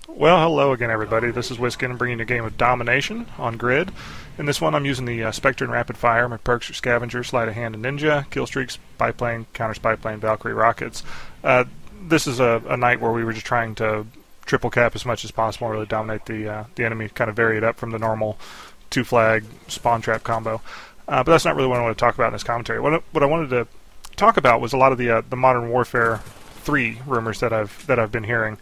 Well, hello again, everybody. This is Wiskin bringing you a game of Domination on Grid. In this one, I'm using the Spectre and Rapid Fire. My perks are Scavenger, Sleight of Hand, and Ninja, Kill Streaks, Spy Plane, Counter Spy Plane, Valkyrie Rockets. This is a night where we were just trying to triple cap as much as possible and really dominate the enemy, kind of vary it up from the normal two-flag spawn trap combo. But that's not really what I want to talk about in this commentary. What I wanted to talk about was a lot of the Modern Warfare 3 rumors that I've been hearing.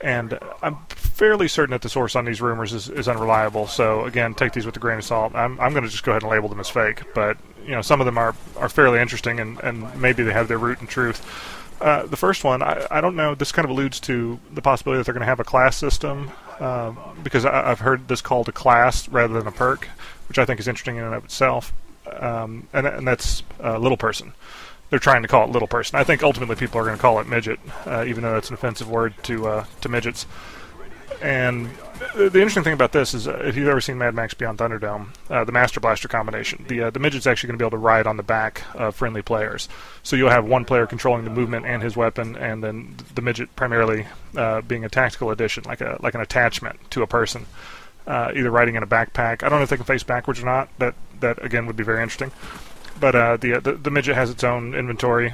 And I'm fairly certain that the source on these rumors is unreliable. So again, take these with a grain of salt. I'm going to just go ahead and label them as fake. But some of them are fairly interesting, and maybe they have their root in truth. The first one, I don't know. This kind of alludes to the possibility that they're going to have a class system, because I've heard this called a class rather than a perk, which I think is interesting in and of itself. And that's Little Person. They're trying to call it Little Person. I think ultimately people are going to call it Midget, even though that's an offensive word to midgets. And the interesting thing about this is, if you've ever seen Mad Max Beyond Thunderdome, the Master Blaster combination, the midget's actually going to be able to ride on the back of friendly players. So you'll have one player controlling the movement and his weapon, and then the midget primarily being a tactical addition, like an attachment to a person, either riding in a backpack. I don't know if they can face backwards or not. That again would be very interesting. But the midget has its own inventory,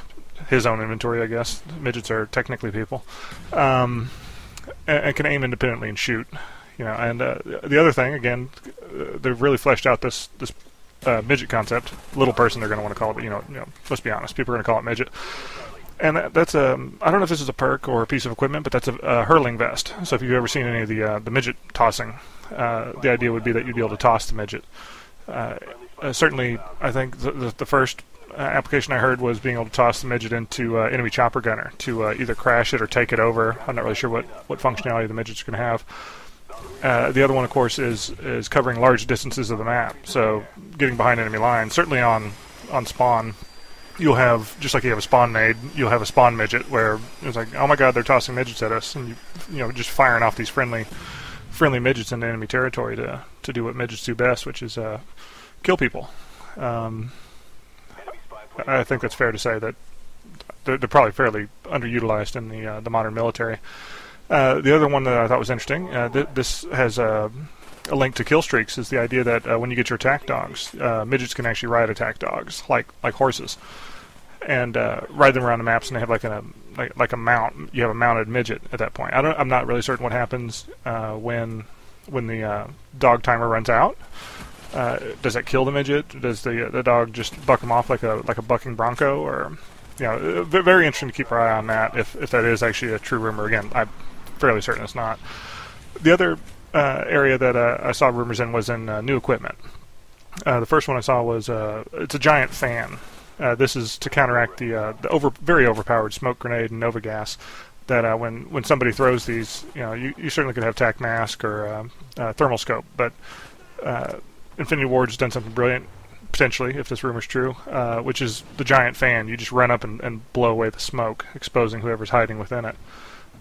his own inventory, I guess. Midgets are technically people, and can aim independently and shoot. And the other thing, again, they've really fleshed out this midget concept. Little Person, they're going to want to call it, but let's be honest, people are going to call it midget. And that's I don't know if this is a perk or a piece of equipment, but that's a hurling vest. So if you've ever seen any of the midget tossing, the idea would be that you'd be able to toss the midget. Certainly, I think the first application I heard was being able to toss the midget into enemy chopper gunner to either crash it or take it over. I'm not really sure what functionality the midget's going to have. The other one, of course, is covering large distances of the map. So getting behind enemy lines. Certainly on spawn, you'll have, just like you have a spawn nade, you'll have a spawn midget where it's like, oh my god, they're tossing midgets at us, and just firing off these friendly midgets into enemy territory to do what midgets do best, which is kill people. I think that's fair to say that they're probably fairly underutilized in the modern military. The other one that I thought was interesting, this has a link to kill streaks, is the idea that when you get your attack dogs, midgets can actually ride attack dogs like horses, and ride them around the maps, and they have like a mount. You have a mounted midget at that point. I'm not really certain what happens when the dog timer runs out. Does that kill the midget? Does the dog just buck him off like a bucking bronco? Or very interesting to keep our eye on that, if that is actually a true rumor. Again, I'm fairly certain it's not. The other area that I saw rumors in was in new equipment. The first one I saw was it's a giant fan. This is to counteract the very overpowered smoke grenade and Nova gas. That when somebody throws these, you certainly could have tac mask or thermal scope, but Infinity Ward's done something brilliant, potentially, if this rumor's true, which is the giant fan. You just run up and blow away the smoke, exposing whoever's hiding within it.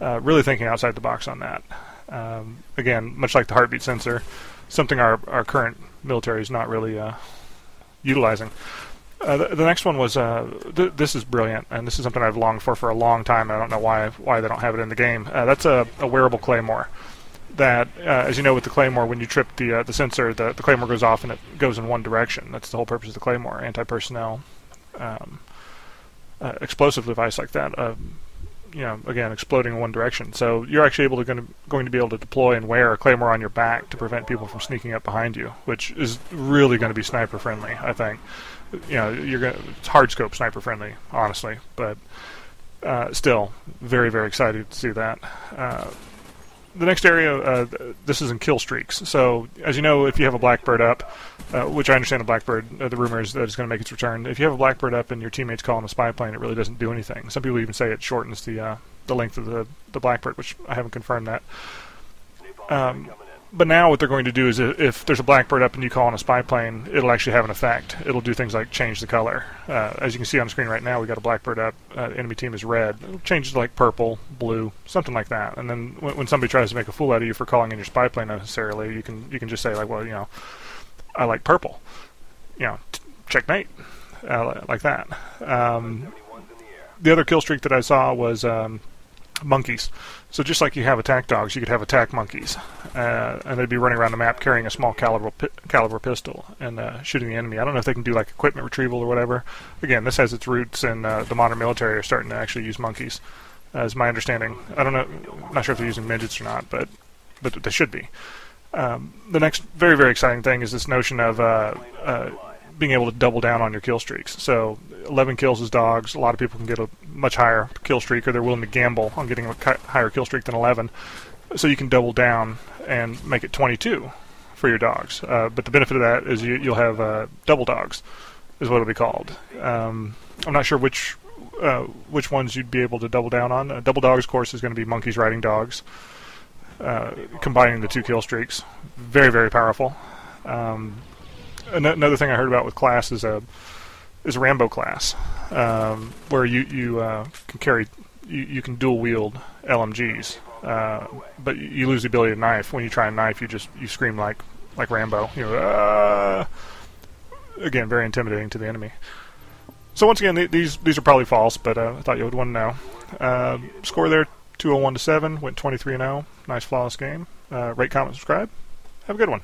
Really thinking outside the box on that. Again, much like the heartbeat sensor, something our current military is not really utilizing. The next one was, this is brilliant, and this is something I've longed for a long time. I don't know why they don't have it in the game. That's a wearable claymore. That, as you know, with the claymore, when you trip the sensor, the claymore goes off and it goes in one direction. That's the whole purpose of the claymore, anti-personnel, explosive device like that. Again, exploding in one direction. So you're actually going to be able to deploy and wear a claymore on your back to prevent people from sneaking up behind you, which is really going to be sniper friendly, I think. It's hard scope sniper friendly, honestly, but still very, very excited to see that. The next area, this is in kill streaks. So, as you know, if you have a Blackbird up, which I understand the Blackbird, the rumor is that it's going to make its return. If you have a Blackbird up and your teammates call on a spy plane, it really doesn't do anything. Some people even say it shortens the length of the Blackbird, which I haven't confirmed that. But now what they're going to do is, if there's a Blackbird up and you call on a spy plane, it'll actually have an effect. It'll do things like change the color. As you can see on the screen right now, we got a Blackbird up. Enemy team is red. It'll change to like purple, blue, something like that. And then when somebody tries to make a fool out of you for calling in your spy plane unnecessarily, you can just say like, well, I like purple. Checkmate, like that. The other kill streak that I saw was monkeys. So just like you have attack dogs, you could have attack monkeys, and they'd be running around the map carrying a small caliber pistol and shooting the enemy. I don't know if they can do like equipment retrieval or whatever. Again, this has its roots in the modern military are starting to actually use monkeys, is my understanding. I don't know, I'm not sure if they're using midgets or not, but they should be. The next very, very exciting thing is this notion of being able to double down on your kill streaks. So 11 kills is dogs. A lot of people can get a much higher kill streak, or they're willing to gamble on getting a higher kill streak than 11. So you can double down and make it 22 for your dogs. But the benefit of that is you'll have double dogs, is what it'll be called. I'm not sure which ones you'd be able to double down on. Double dogs, of course, is going to be monkeys riding dogs, combining the 2 kill streaks. Very, very powerful. Another thing I heard about with class is a Rambo class, where you can carry, you can dual wield LMGs, but you lose the ability to knife. When you try and knife, you scream like Rambo. Again, very intimidating to the enemy. So once again, these are probably false, but I thought you would want to know. Score there 201 to 7, went 23-0. Nice flawless game. Rate, comment, subscribe. Have a good one.